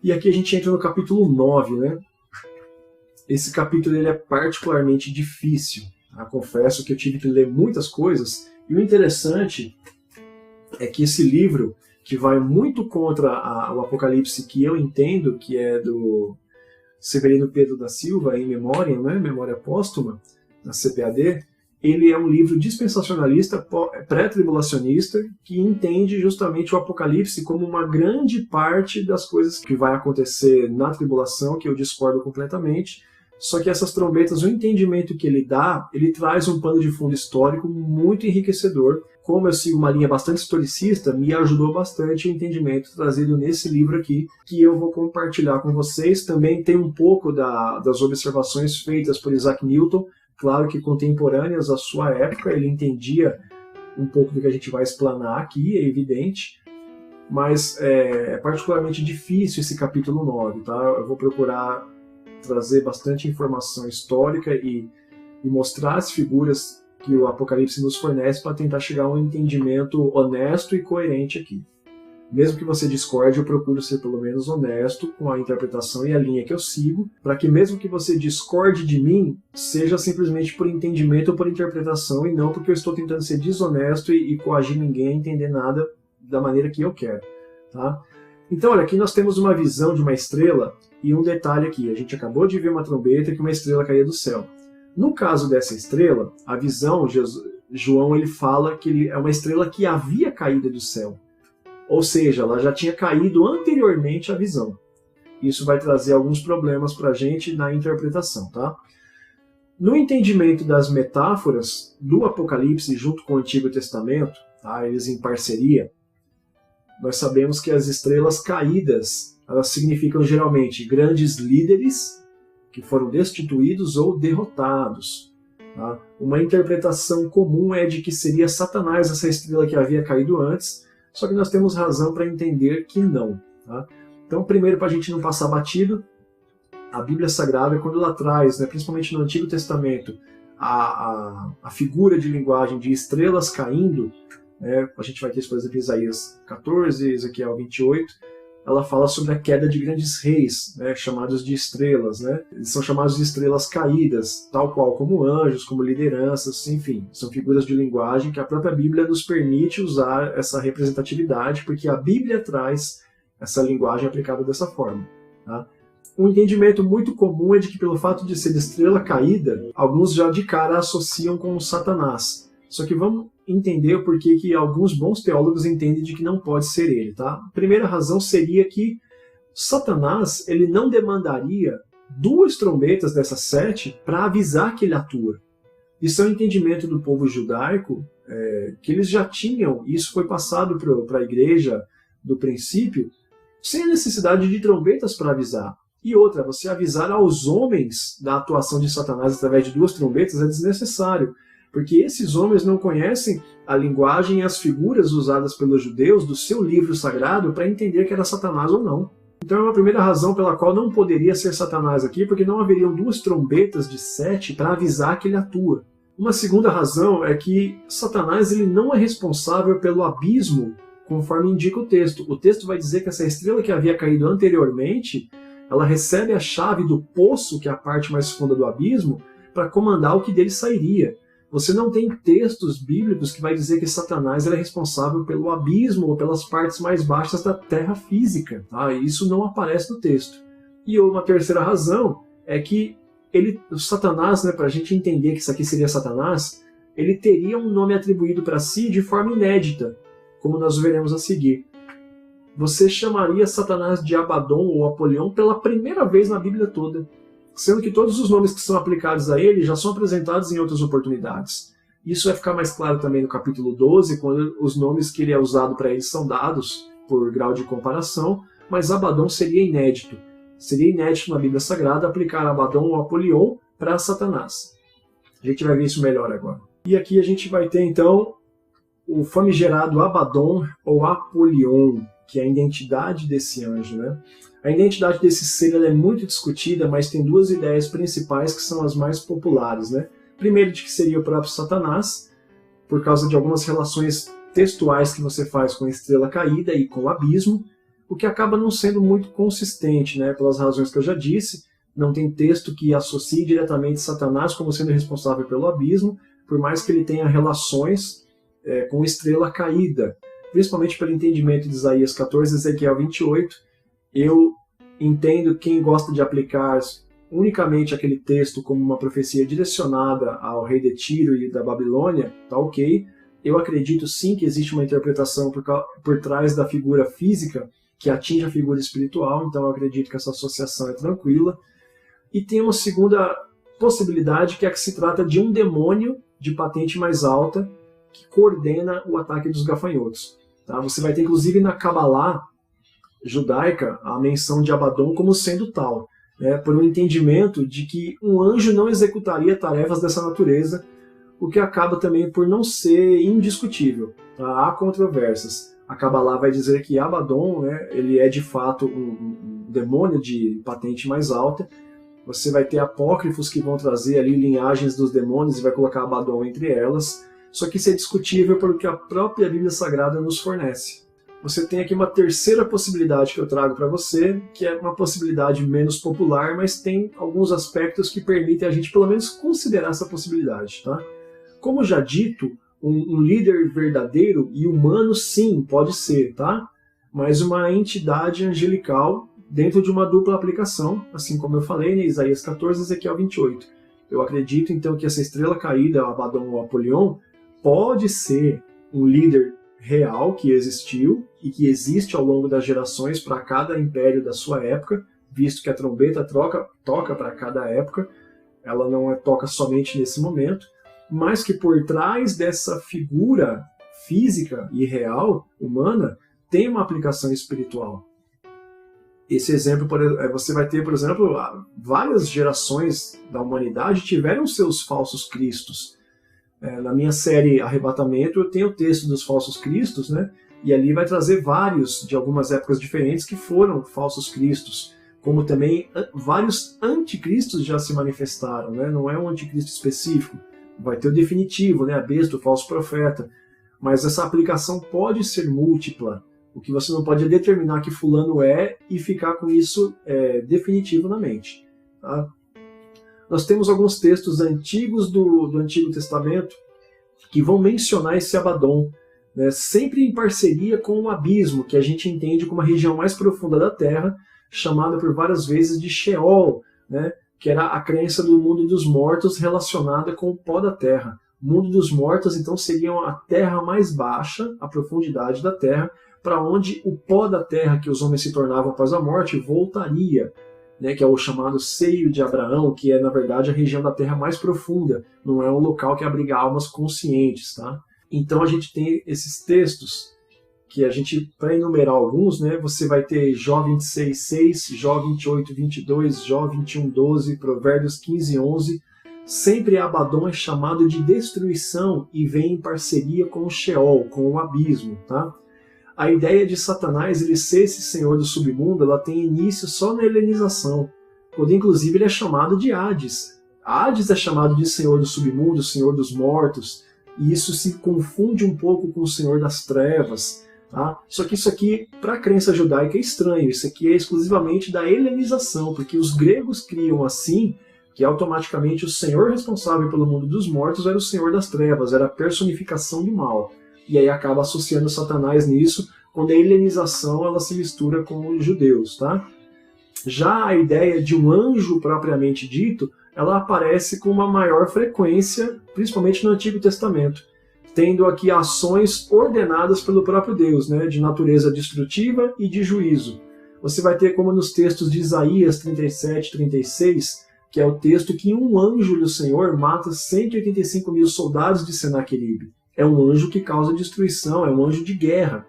E aqui a gente entra no capítulo 9, né? Esse capítulo ele é particularmente difícil. Tá? Confesso que eu tive que ler muitas coisas. E o interessante é que esse livro, que vai muito contra o Apocalipse que eu entendo, que é do Severino Pedro da Silva, em Memória, né? Memória Póstuma, da CPAD, ele é um livro dispensacionalista, pré-tribulacionista, que entende justamente o Apocalipse como uma grande parte das coisas que vai acontecer na tribulação, que eu discordo completamente. Só que essas trombetas, o entendimento que ele dá, ele traz um pano de fundo histórico muito enriquecedor. Como eu sigo uma linha bastante historicista, me ajudou bastante o entendimento trazido nesse livro aqui, que eu vou compartilhar com vocês. Também tem um pouco das observações feitas por Isaac Newton, claro que contemporâneas à sua época, ele entendia um pouco do que a gente vai explanar aqui, é evidente, mas é particularmente difícil esse capítulo 9, tá? Eu vou procurar trazer bastante informação histórica e mostrar as figuras que o Apocalipse nos fornece para tentar chegar a um entendimento honesto e coerente aqui. Mesmo que você discorde, eu procuro ser pelo menos honesto com a interpretação e a linha que eu sigo, para que mesmo que você discorde de mim, seja simplesmente por entendimento ou por interpretação, e não porque eu estou tentando ser desonesto e coagir ninguém a entender nada da maneira que eu quero. Tá? Então, olha, aqui nós temos uma visão de uma estrela, e um detalhe aqui, a gente acabou de ver uma trombeta que uma estrela caía do céu. No caso dessa estrela, a visão, João ele fala que é uma estrela que havia caído do céu. Ou seja, ela já tinha caído anteriormente à visão. Isso vai trazer alguns problemas para a gente na interpretação. Tá? No entendimento das metáforas do Apocalipse junto com o Antigo Testamento, tá? Eles em parceria, nós sabemos que as estrelas caídas, elas significam geralmente grandes líderes que foram destituídos ou derrotados. Tá? Uma interpretação comum é de que seria Satanás essa estrela que havia caído antes, só que nós temos razão para entender que não. Tá? Então, primeiro, para a gente não passar batido, a Bíblia Sagrada, quando ela traz, né, principalmente no Antigo Testamento, a figura de linguagem de estrelas caindo, né, a gente vai ter isso, por exemplo, em Isaías 14, Ezequiel 28, ela fala sobre a queda de grandes reis, né, chamados de estrelas. Né? Eles são chamados de estrelas caídas, tal qual como anjos, como lideranças, enfim. São figuras de linguagem que a própria Bíblia nos permite usar essa representatividade, porque a Bíblia traz essa linguagem aplicada dessa forma. Tá? Um entendimento muito comum é de que pelo fato de ser estrela caída, alguns já de cara associam com Satanás. Só que vamos entender o porquê que alguns bons teólogos entendem de que não pode ser ele. Tá? A primeira razão seria que Satanás ele não demandaria 2 trombetas dessas 7 para avisar que ele atua. Isso é um entendimento do povo judaico, que eles já tinham, isso foi passado para a igreja do princípio, sem a necessidade de trombetas para avisar. E outra, você avisar aos homens da atuação de Satanás através de 2 trombetas é desnecessário. Porque esses homens não conhecem a linguagem e as figuras usadas pelos judeus do seu livro sagrado para entender que era Satanás ou não. Então é uma primeira razão pela qual não poderia ser Satanás aqui, porque não haveriam 2 trombetas de 7 para avisar que ele atua. Uma segunda razão é que Satanás ele não é responsável pelo abismo, conforme indica o texto. O texto vai dizer que essa estrela que havia caído anteriormente, ela recebe a chave do poço, que é a parte mais funda do abismo, para comandar o que dele sairia. Você não tem textos bíblicos que vai dizer que Satanás é responsável pelo abismo ou pelas partes mais baixas da terra física. Tá? Isso não aparece no texto. E uma terceira razão é que o Satanás, né, para a gente entender que isso aqui seria Satanás, ele teria um nome atribuído para si de forma inédita, como nós veremos a seguir. Você chamaria Satanás de Abaddon ou Apolion pela primeira vez na Bíblia toda, sendo que todos os nomes que são aplicados a ele já são apresentados em outras oportunidades. Isso vai ficar mais claro também no capítulo 12, quando os nomes que ele é usado para ele são dados por grau de comparação, mas Abaddon seria inédito. Seria inédito na Bíblia Sagrada aplicar Abaddon ou Apolion para Satanás. A gente vai ver isso melhor agora. E aqui a gente vai ter então o famigerado Abaddon ou Apolion, que é a identidade desse anjo, né? A identidade desse ser ela é muito discutida, mas tem 2 ideias principais que são as mais populares, né? Primeiro, de que seria o próprio Satanás, por causa de algumas relações textuais que você faz com a estrela caída e com o abismo, o que acaba não sendo muito consistente, né? Pelas razões que eu já disse. Não tem texto que associe diretamente Satanás como sendo responsável pelo abismo, por mais que ele tenha relações com estrela caída. Principalmente pelo entendimento de Isaías 14 e Ezequiel 28, eu entendo quem gosta de aplicar unicamente aquele texto como uma profecia direcionada ao rei de Tiro e da Babilônia, tá ok. Eu acredito sim que existe uma interpretação por trás da figura física que atinge a figura espiritual, então eu acredito que essa associação é tranquila. E tem uma segunda possibilidade, que é que se trata de um demônio de patente mais alta que coordena o ataque dos gafanhotos. Tá? Você vai ter, inclusive, na Cabalá judaica, a menção de Abaddon como sendo tal, né? Por um entendimento de que um anjo não executaria tarefas dessa natureza, o que acaba também por não ser indiscutível. Tá? Há controvérsias. A Cabalá vai dizer que Abaddon, né, ele é de fato um demônio de patente mais alta. Você vai ter apócrifos que vão trazer ali linhagens dos demônios e vai colocar Abaddon entre elas. Só que isso é discutível pelo que a própria Bíblia Sagrada nos fornece. Você tem aqui uma terceira possibilidade que eu trago para você, que é uma possibilidade menos popular, mas tem alguns aspectos que permitem a gente pelo menos considerar essa possibilidade. Tá? Como já dito, um líder verdadeiro e humano sim, pode ser, tá? Mas uma entidade angelical dentro de uma dupla aplicação, assim como eu falei, né, Isaías 14 e Ezequiel 28. Eu acredito então que essa estrela caída, Abaddon ou Apolion, pode ser um líder real que existiu e que existe ao longo das gerações para cada império da sua época, visto que a trombeta toca para cada época, ela não toca somente nesse momento, mas que por trás dessa figura física e real, humana, tem uma aplicação espiritual. Esse exemplo, você vai ter, por exemplo, várias gerações da humanidade tiveram seus falsos cristos. Na minha série Arrebatamento, eu tenho o texto dos falsos cristos, né? E ali vai trazer vários, de algumas épocas diferentes, que foram falsos cristos. Como também vários anticristos já se manifestaram, né? Não é um anticristo específico. Vai ter o definitivo, né? A besta, o falso profeta. Mas essa aplicação pode ser múltipla. O que você não pode é determinar que fulano é e ficar com isso definitivo na mente. Tá? Nós temos alguns textos antigos do Antigo Testamento que vão mencionar esse Abaddon, né? Sempre em parceria com o abismo, que a gente entende como a região mais profunda da Terra, chamada por várias vezes de Sheol, né? Que era a crença do mundo dos mortos relacionada com o pó da terra. O mundo dos mortos, então, seria a terra mais baixa, a profundidade da terra, para onde o pó da terra que os homens se tornavam após a morte voltaria, né, que é o chamado seio de Abraão, que é, na verdade, a região da terra mais profunda, não é um local que abriga almas conscientes. Tá? Então a gente tem esses textos que a gente, para enumerar alguns, né, você vai ter Jó 26:6, Jó 28:22, Jó 21:12, Provérbios 15:11. Sempre Abaddon é chamado de destruição e vem em parceria com o Sheol, com o abismo. Tá? A ideia de Satanás ele ser esse senhor do submundo, ela tem início só na helenização, quando inclusive ele é chamado de Hades. Hades é chamado de senhor do submundo, senhor dos mortos, e isso se confunde um pouco com o senhor das trevas. Tá? Só que isso aqui, para a crença judaica, é estranho. Isso aqui é exclusivamente da helenização, porque os gregos criam assim, que automaticamente o senhor responsável pelo mundo dos mortos era o senhor das trevas, era a personificação do mal. E aí acaba associando Satanás nisso, quando a helenização ela se mistura com os judeus. Tá? Já a ideia de um anjo propriamente dito, ela aparece com uma maior frequência, principalmente no Antigo Testamento, tendo aqui ações ordenadas pelo próprio Deus, né, de natureza destrutiva e de juízo. Você vai ter como nos textos de Isaías 37:36, que é o texto que um anjo do Senhor mata 185 mil soldados de Senaqueribe. É um anjo que causa destruição, é um anjo de guerra.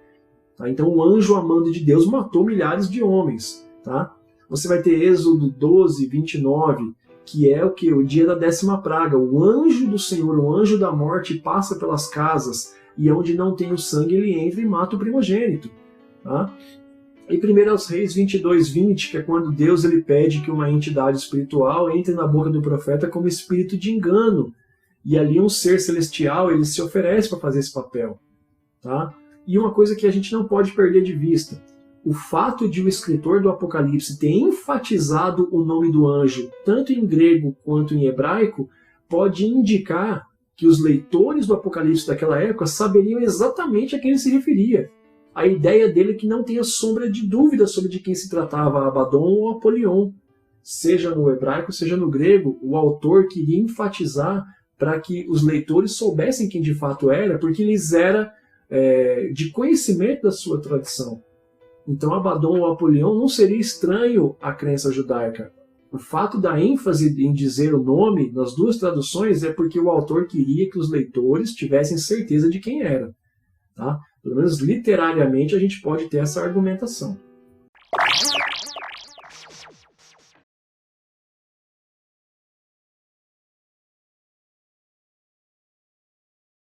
Tá? Então o anjo amando de Deus matou milhares de homens. Tá? Você vai ter Êxodo 12:29, que é o que? O dia da 10ª praga. O anjo do Senhor, o anjo da morte, passa pelas casas e onde não tem o sangue ele entra e mata o primogênito. Tá? E 1 Reis 22:20, que é quando Deus ele pede que uma entidade espiritual entre na boca do profeta como espírito de engano. E ali um ser celestial ele se oferece para fazer esse papel. Tá? E uma coisa que a gente não pode perder de vista, o fato de o escritor do Apocalipse ter enfatizado o nome do anjo, tanto em grego quanto em hebraico, pode indicar que os leitores do Apocalipse daquela época saberiam exatamente a quem ele se referia. A ideia dele é que não tenha sombra de dúvida sobre de quem se tratava Abaddon ou Apolion. Seja no hebraico, seja no grego, o autor queria enfatizar para que os leitores soubessem quem de fato era, porque lhes era de conhecimento da sua tradição. Então Abaddon ou Apolion não seria estranho à crença judaica. O fato da ênfase em dizer o nome nas duas traduções é porque o autor queria que os leitores tivessem certeza de quem era. Tá? Pelo menos literariamente a gente pode ter essa argumentação.